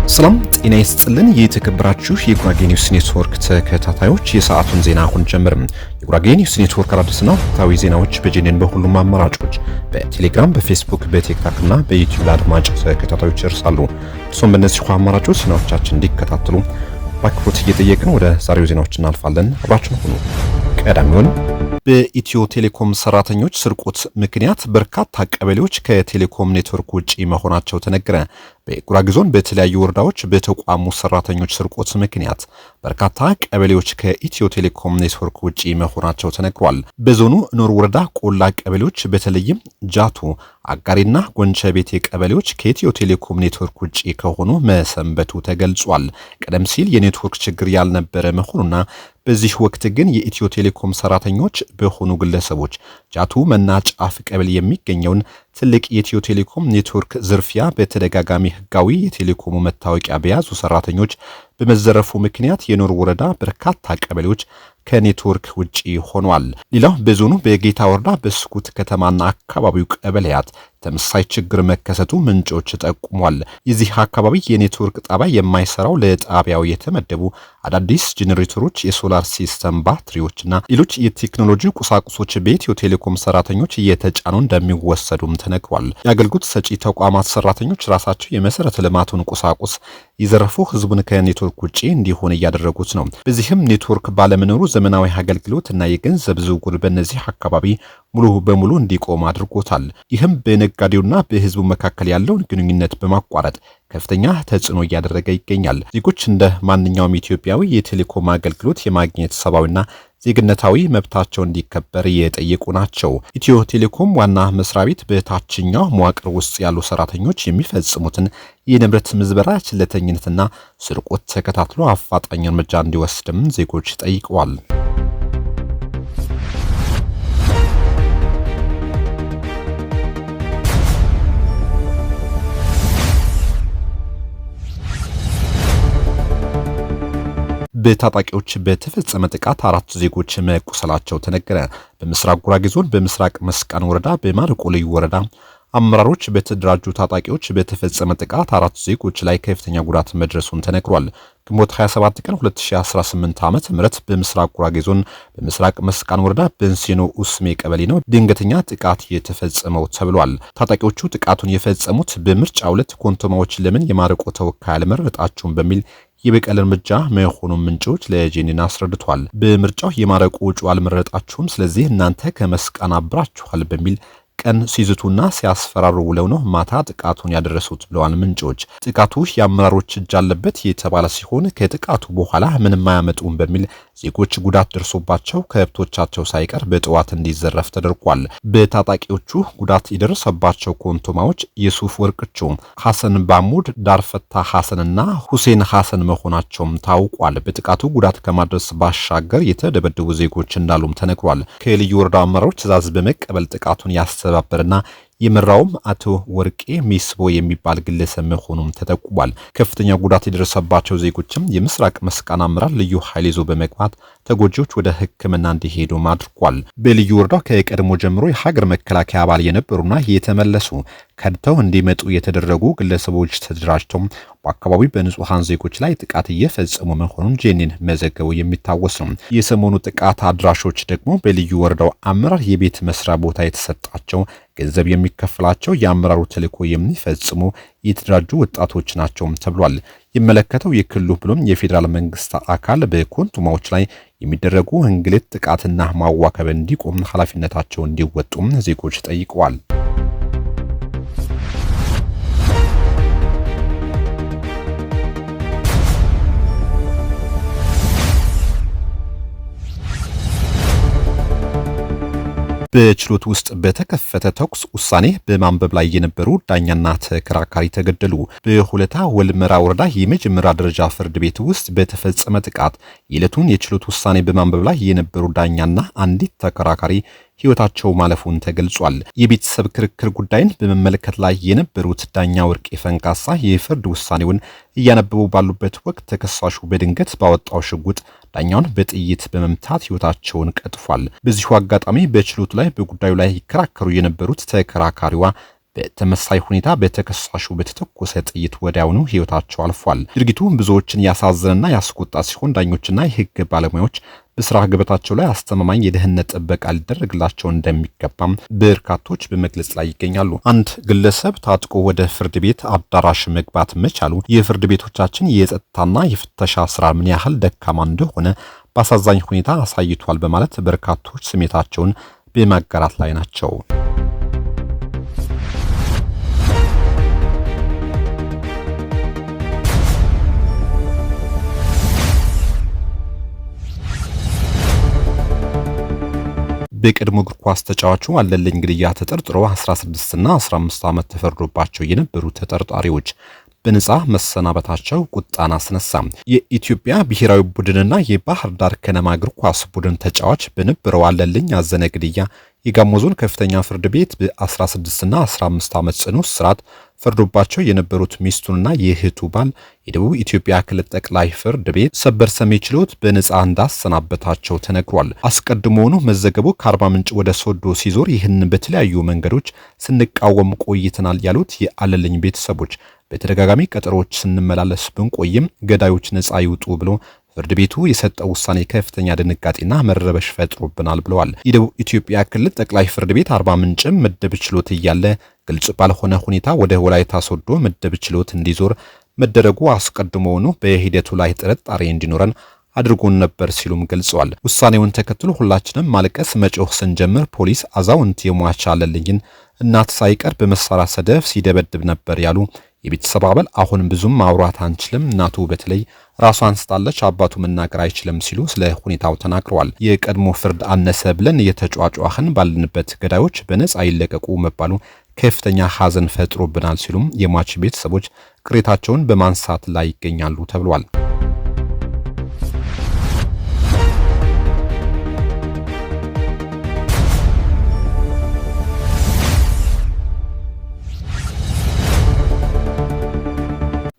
ሰላም ጤና ይስጥልን። የተከበራችሁ የጉራጌ ኒውስ ኔትወርክ ተከታታዮች የሰዓቱን ዜና አሁን ጀመርን። የጉራጌ ኒውስ ኔትወርክ አዲስና ወቅታዊ ዜናዎች በጄኔን በሁሉም አማራጮች በቴሌግራም፣ በፌስቡክ፣ በቲክቶክ እና በዩቲዩብ ለአድማጭ ተከታታዮች ይደርሳሉ። እሱም በእነዚህ አማራጮች ዜናዎቻችን እንዲከታተሉ በአክብሮት እየጠየቅን ወደ ዛሬው ዜናዎች እናልፋለን። አብራችን ሁኑ። ቀዳሚውን በኢትዮ ቴሌኮም ሰራተኞች ስርቆት ምክንያት በርካታ ቀበሌዎች ከቴሌኮም ኔትወርክ ውጪ መሆናቸው ተነገረ። በጉራጌ ዞን በተለያዩ ወረዳዎች በተቋሙ ሰራተኞች ስርቆት ምክንያት በርካታ ቀበሌዎች ከኢትዮ ቴሌኮም ኔትወርክ ውጪ መሆናቸው ተነግሯል። በዞኑ ኖር ወረዳ ቆላ ቀበሌዎች በተለይም ጃቱ፣ አጋሪና ጎንቸ ቤቴ ቀበሌዎች ከኢትዮ ቴሌኮም ኔትወርክ ውጪ ከሆኑ መሰንበቱ ተገልጿል። ቀደም ሲል የኔትወርክ ችግር ያልነበረ መሆኑና በዚህ ወቅት ግን የኢትዮ ቴሌኮም ሰራተኞች በሆኑ ግለሰቦች ጃቱ መና ጫፍ ቀበሌ የሚገኘውን ትልቅ የኢትዮ ቴሌኮም ኔትወርክ ዝርፊያ በተደጋጋሚ ህጋዊ የቴሌኮሙ መታወቂያ በያዙ ሰራተኞች በመዘረፉ ምክንያት የኖር ወረዳ በርካታ ቀበሌዎች ከኔትወርክ ውጪ ሆኗል። ሌላው በዞኑ በጌታ ወረዳ በስኩት ከተማና አካባቢው ቀበሌያት ተመሳሳይ ችግር መከሰቱ ምንጮች ጠቁሟል። የዚህ አካባቢ የኔትወርክ ጣቢያ የማይሰራው ለጣቢያው የተመደቡ አዳዲስ ጄኔሬተሮች፣ የሶላር ሲስተም ባትሪዎችና ሌሎች የቴክኖሎጂ ቁሳቁሶች በኢትዮ ቴሌኮም ሰራተኞች እየተጫኑ እንደሚወሰዱም ተነግሯል። የአገልግሎት ሰጪ ተቋማት ሰራተኞች ራሳቸው የመሰረተ ልማቱን ቁሳቁስ ይዘረፉ ህዝቡን ከኔትወርክ ውጪ እንዲሆን እያደረጉት ነው። በዚህም ኔትወርክ ባለመኖሩ ዘመናዊ አገልግሎት እና የገንዘብ ዝውውር በእነዚህ አካባቢ ሙሉ በሙሉ እንዲቆም አድርጎታል። ይህም በነጋዴውና በህዝቡ መካከል ያለውን ግንኙነት በማቋረጥ ከፍተኛ ተጽዕኖ እያደረገ ይገኛል። ዜጎች እንደ ማንኛውም ኢትዮጵያዊ የቴሌኮም አገልግሎት የማግኘት ሰብአዊና ዜግነታዊ መብታቸው እንዲከበር የጠየቁ ናቸው። ኢትዮ ቴሌኮም ዋና መስሪያ ቤት በታችኛው መዋቅር ውስጥ ያሉ ሰራተኞች የሚፈጽሙትን የንብረት ምዝበራ፣ ችለተኝነትና ስርቆት ተከታትሎ አፋጣኝ እርምጃ እንዲወስድም ዜጎች ጠይቀዋል። በታጣቂዎች በተፈጸመ ጥቃት 4 ዜጎች መቁሰላቸው ተነገረ። በምስራቅ ጉራጌ ዞን በምስራቅ መስቃን ወረዳ በማረቆ ልዩ ወረዳ አመራሮች በተደራጁ ታጣቂዎች በተፈጸመ ጥቃት 4 ዜጎች ላይ ከፍተኛ ጉዳት መድረሱን ተነግሯል። ግንቦት 27 ቀን 2018 ዓ.ም በምስራቅ ጉራጌ ዞን በምስራቅ መስቃን ወረዳ በንሴኖ ኡስሜ ቀበሌ ነው ድንገተኛ ጥቃት የተፈጸመው ተብሏል። ታጣቂዎቹ ጥቃቱን የፈጸሙት በምርጫ 2 ኮንቶማዎች ለምን የማረቆ ተወካይ አልመረጣችሁም በሚል የበቀል እርምጃ መሆኑን ምንጮች ለጄኔን አስረድቷል። በምርጫው የማረቆ እጩ አልመረጣችሁም፣ ስለዚህ እናንተ ከመስቃን አብራችኋል በሚል ቀን ሲዝቱና ሲያስፈራሩ ውለው ነው ማታ ጥቃቱን ያደረሱት ብለዋል ምንጮች። ጥቃቱ የአመራሮች እጅ አለበት የተባለ ሲሆን ከጥቃቱ በኋላ ምንም አያመጡም በሚል ዜጎች ጉዳት ደርሶባቸው ከብቶቻቸው ሳይቀር በጠዋት እንዲዘረፍ ተደርጓል። በታጣቂዎቹ ጉዳት የደረሰባቸው ኮንቶማዎች የሱፍ ወርቅቾ፣ ሐሰን ባሙድ፣ ዳርፈታ ሐሰንና ሁሴን ሐሰን መሆናቸውም ታውቋል። በጥቃቱ ጉዳት ከማድረስ ባሻገር የተደበደቡ ዜጎች እንዳሉም ተነግሯል። ከልዩ ወረዳ አመራሮች ትዕዛዝ በመቀበል ጥቃቱን ያስተባበረና የመራውም አቶ ወርቄ ሚስቦ የሚባል ግለሰብ መሆኑም ተጠቁሟል። ከፍተኛ ጉዳት የደረሰባቸው ዜጎችም የምስራቅ መስቃን አመራር ልዩ ኃይል ይዞ በመግባት ተጎጂዎች ወደ ሕክምና እንዲሄዱ አድርጓል። በልዩ ወረዳው ከቀድሞ ጀምሮ የሀገር መከላከያ አባል የነበሩና የተመለሱ ከድተው እንዲመጡ የተደረጉ ግለሰቦች ተደራጅተው በአካባቢው በንጹሃን ዜጎች ላይ ጥቃት እየፈጸሙ መሆኑን ጄኔን መዘገቡ የሚታወስ ነው። የሰሞኑ ጥቃት አድራሾች ደግሞ በልዩ ወረዳው አመራር የቤት መስሪያ ቦታ የተሰጣቸው ገንዘብ የሚከፍላቸው የአመራሩ ተልዕኮ የሚፈጽሙ የተደራጁ ወጣቶች ናቸው ተብሏል። የሚመለከተው የክልሉ ብሎም የፌዴራል መንግስት አካል በኮንቶማዎች ላይ የሚደረጉ እንግልት፣ ጥቃትና ማዋከብ እንዲቆም ኃላፊነታቸውን እንዲወጡም ዜጎች ጠይቀዋል። በችሎት ውስጥ በተከፈተ ተኩስ ውሳኔ በማንበብ ላይ የነበሩ ዳኛና ተከራካሪ ተገደሉ። በሁለታ ወልመራ ወረዳ የመጀመሪያ ደረጃ ፍርድ ቤት ውስጥ በተፈጸመ ጥቃት የዕለቱን የችሎት ውሳኔ በማንበብ ላይ የነበሩ ዳኛና አንዲት ተከራካሪ ሕይወታቸው ማለፉን ተገልጿል። የቤተሰብ ክርክር ጉዳይን በመመለከት ላይ የነበሩት ዳኛ ወርቄ ፈንካሳ የፍርድ ውሳኔውን እያነበቡ ባሉበት ወቅት ተከሳሹ በድንገት ባወጣው ሽጉጥ ዳኛውን በጥይት በመምታት ሕይወታቸውን ቀጥፏል። በዚሁ አጋጣሚ በችሎቱ ላይ በጉዳዩ ላይ ይከራከሩ የነበሩት ተከራካሪዋ በተመሳሳይ ሁኔታ በተከሳሹ በተተኮሰ ጥይት ወዲያውኑ ህይወታቸው አልፏል። ድርጊቱ ብዙዎችን ያሳዘነና ያስቆጣ ሲሆን ዳኞችና የህግ ባለሙያዎች በስራ ገበታቸው ላይ አስተማማኝ የደህንነት ጥበቃ ሊደረግላቸው እንደሚገባም በርካቶች በመግለጽ ላይ ይገኛሉ። አንድ ግለሰብ ታጥቆ ወደ ፍርድ ቤት አዳራሽ መግባት መቻሉ የፍርድ ቤቶቻችን የጸጥታና የፍተሻ ስራ ምን ያህል ደካማ እንደሆነ በአሳዛኝ ሁኔታ አሳይቷል በማለት በርካቶች ስሜታቸውን በማጋራት ላይ ናቸው። በቀድሞ እግር ኳስ ተጫዋቹ አለልኝ ግድያ ተጠርጥሮ 16 እና 15 ዓመት ተፈርዶባቸው የነበሩ ተጠርጣሪዎች በነጻ መሰናበታቸው ቁጣን አስነሳ። የኢትዮጵያ ብሔራዊ ቡድንና የባህር ዳር ከነማ እግር ኳስ ቡድን ተጫዋች በነበረው አለልኝ አዘነ ግድያ የጋሞ ዞን ከፍተኛ ፍርድ ቤት በ16 እና 15 ዓመት ጽኑ እስራት ፈርዶባቸው የነበሩት ሚስቱንና የእህቱ ባል የደቡብ ኢትዮጵያ ክልል ጠቅላይ ፍርድ ቤት ሰበር ሰሚ ችሎት በነጻ እንዳሰናበታቸው ተነግሯል። አስቀድሞውኑ መዘገቡ ከአርባ ምንጭ ወደ ሶዶ ሲዞር ይህን በተለያዩ መንገዶች ስንቃወም ቆይተናል ያሉት የአለልኝ ቤተሰቦች በተደጋጋሚ ቀጠሮች ስንመላለስ ብንቆይም ገዳዮች ነጻ ይውጡ ብሎ ፍርድ ቤቱ የሰጠው ውሳኔ ከፍተኛ ድንጋጤና መረበሽ ፈጥሮብናል ብለዋል። የደቡብ ኢትዮጵያ ክልል ጠቅላይ ፍርድ ቤት አርባ ምንጭም ምድብ ችሎት እያለ ግልጽ ባልሆነ ሁኔታ ወደ ወላይታ ሶዶ ምድብ ችሎት እንዲዞር መደረጉ አስቀድሞውኑ በሂደቱ ላይ ጥርጣሬ እንዲኖረን አድርጎን ነበር ሲሉም ገልጸዋል። ውሳኔውን ተከትሎ ሁላችንም ማልቀስ መጮህ ስንጀምር ፖሊስ አዛውንት የሟች አለልኝን እናት ሳይቀር በመሳሪያ ሰደፍ ሲደበድብ ነበር ያሉ የቤተሰብ አባል አሁን ብዙም ማውራት አንችልም፣ እናቱ በተለይ ራሷን ስታለች፣ አባቱ መናገር አይችልም ሲሉ ስለ ሁኔታው ተናግረዋል። የቀድሞ ፍርድ አነሰ ብለን የተጫጫኸን ባልንበት ገዳዮች በነጻ ይለቀቁ መባሉ ከፍተኛ ሐዘን ፈጥሮብናል ሲሉም የሟች ቤተሰቦች ቅሬታቸውን በማንሳት ላይ ይገኛሉ ተብሏል።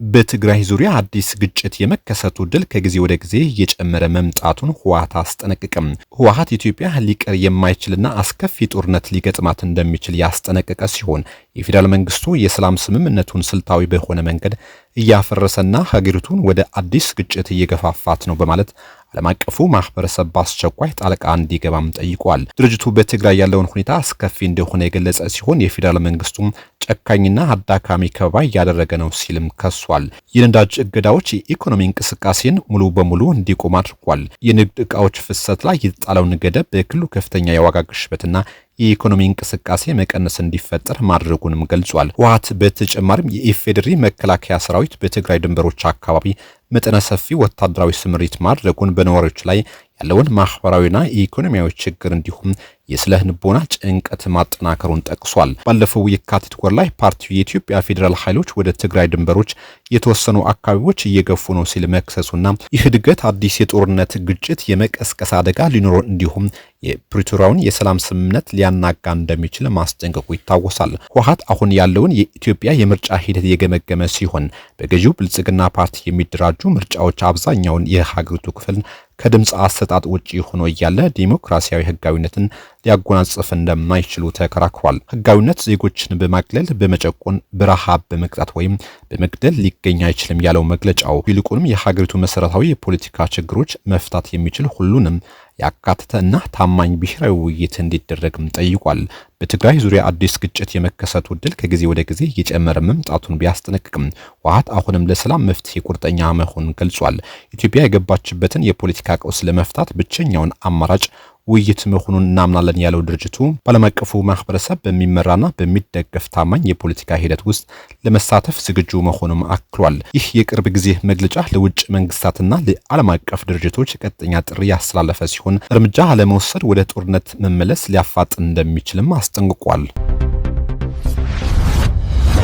በትግራይ ዙሪያ አዲስ ግጭት የመከሰቱ ድል ከጊዜ ወደ ጊዜ እየጨመረ መምጣቱን ህወሓት አስጠነቀቀም። ህወሓት ኢትዮጵያ ሊቀር የማይችልና አስከፊ ጦርነት ሊገጥማት እንደሚችል ያስጠነቀቀ ሲሆን የፌዴራል መንግስቱ የሰላም ስምምነቱን ስልታዊ በሆነ መንገድ እያፈረሰና ሀገሪቱን ወደ አዲስ ግጭት እየገፋፋት ነው በማለት ዓለም አቀፉ ማህበረሰብ በአስቸኳይ ጣልቃ እንዲገባም ጠይቋል። ድርጅቱ በትግራይ ያለውን ሁኔታ አስከፊ እንደሆነ የገለጸ ሲሆን የፌዴራል መንግስቱ ጨካኝና አዳካሚ ከበባ እያደረገ ነው ሲልም ከሷል። የነዳጅ እገዳዎች የኢኮኖሚ እንቅስቃሴን ሙሉ በሙሉ እንዲቆም አድርጓል። የንግድ ዕቃዎች ፍሰት ላይ የተጣለውን ገደብ በክልሉ ከፍተኛ የዋጋ ግሽበትና የኢኮኖሚ እንቅስቃሴ መቀነስ እንዲፈጠር ማድረጉንም ገልጿል። ህወሓት በተጨማሪም የኢፌዴሪ መከላከያ ሰራዊት በትግራይ ድንበሮች አካባቢ መጠነ ሰፊ ወታደራዊ ስምሪት ማድረጉን በነዋሪዎች ላይ ያለውን ማህበራዊና ኢኮኖሚያዊ ችግር እንዲሁም የስነ ልቦና ጭንቀት ማጠናከሩን ጠቅሷል። ባለፈው የካቲት ወር ላይ ፓርቲው የኢትዮጵያ ፌዴራል ኃይሎች ወደ ትግራይ ድንበሮች የተወሰኑ አካባቢዎች እየገፉ ነው ሲል መክሰሱና ይህ ድገት አዲስ የጦርነት ግጭት የመቀስቀስ አደጋ ሊኖር እንዲሁም የፕሪቶሪያውን የሰላም ስምምነት ሊያናጋ እንደሚችል ማስጠንቀቁ ይታወሳል። ህወሓት አሁን ያለውን የኢትዮጵያ የምርጫ ሂደት የገመገመ ሲሆን በገዢው ብልጽግና ፓርቲ የሚደራጁ ምርጫዎች አብዛኛውን የሀገሪቱ ክፍል ከድምጽ አሰጣጥ ውጪ ሆኖ እያለ ዲሞክራሲያዊ ህጋዊነትን ሊያጎናጽፍ እንደማይችሉ ተከራክሯል። ህጋዊነት ዜጎችን በማግለል በመጨቆን በረሃብ በመቅጣት ወይም በመግደል ሊገኝ አይችልም ያለው መግለጫው ይልቁንም የሀገሪቱ መሰረታዊ የፖለቲካ ችግሮች መፍታት የሚችል ሁሉንም ያካተተ እና ታማኝ ብሔራዊ ውይይት እንዲደረግም ጠይቋል። በትግራይ ዙሪያ አዲስ ግጭት የመከሰቱ ድል ከጊዜ ወደ ጊዜ እየጨመረ መምጣቱን ቢያስጠነቅቅም ህወሓት አሁንም ለሰላም መፍትሄ ቁርጠኛ መሆኑን ገልጿል። ኢትዮጵያ የገባችበትን የፖለቲካ ቀውስ ለመፍታት ብቸኛውን አማራጭ ውይይት መሆኑን እናምናለን ያለው ድርጅቱ በዓለም አቀፉ ማህበረሰብ በሚመራና በሚደገፍ ታማኝ የፖለቲካ ሂደት ውስጥ ለመሳተፍ ዝግጁ መሆኑን አክሏል። ይህ የቅርብ ጊዜ መግለጫ ለውጭ መንግስታትና ለዓለም አቀፍ ድርጅቶች ቀጥተኛ ጥሪ ያስተላለፈ ሲሆን እርምጃ አለመውሰድ ወደ ጦርነት መመለስ ሊያፋጥን እንደሚችልም አስጠንቅቋል።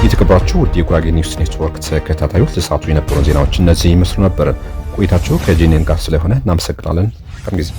የተከበራችሁ ውድ የጉራጌ ኒውስ ኔትወርክ ተከታታዮች ለሰዓቱ የነበሩ ዜናዎች እነዚህ ይመስሉ ነበር። ቆይታችሁ ከጄኔን ጋር ስለሆነ እናመሰግናለን። ከጊዜ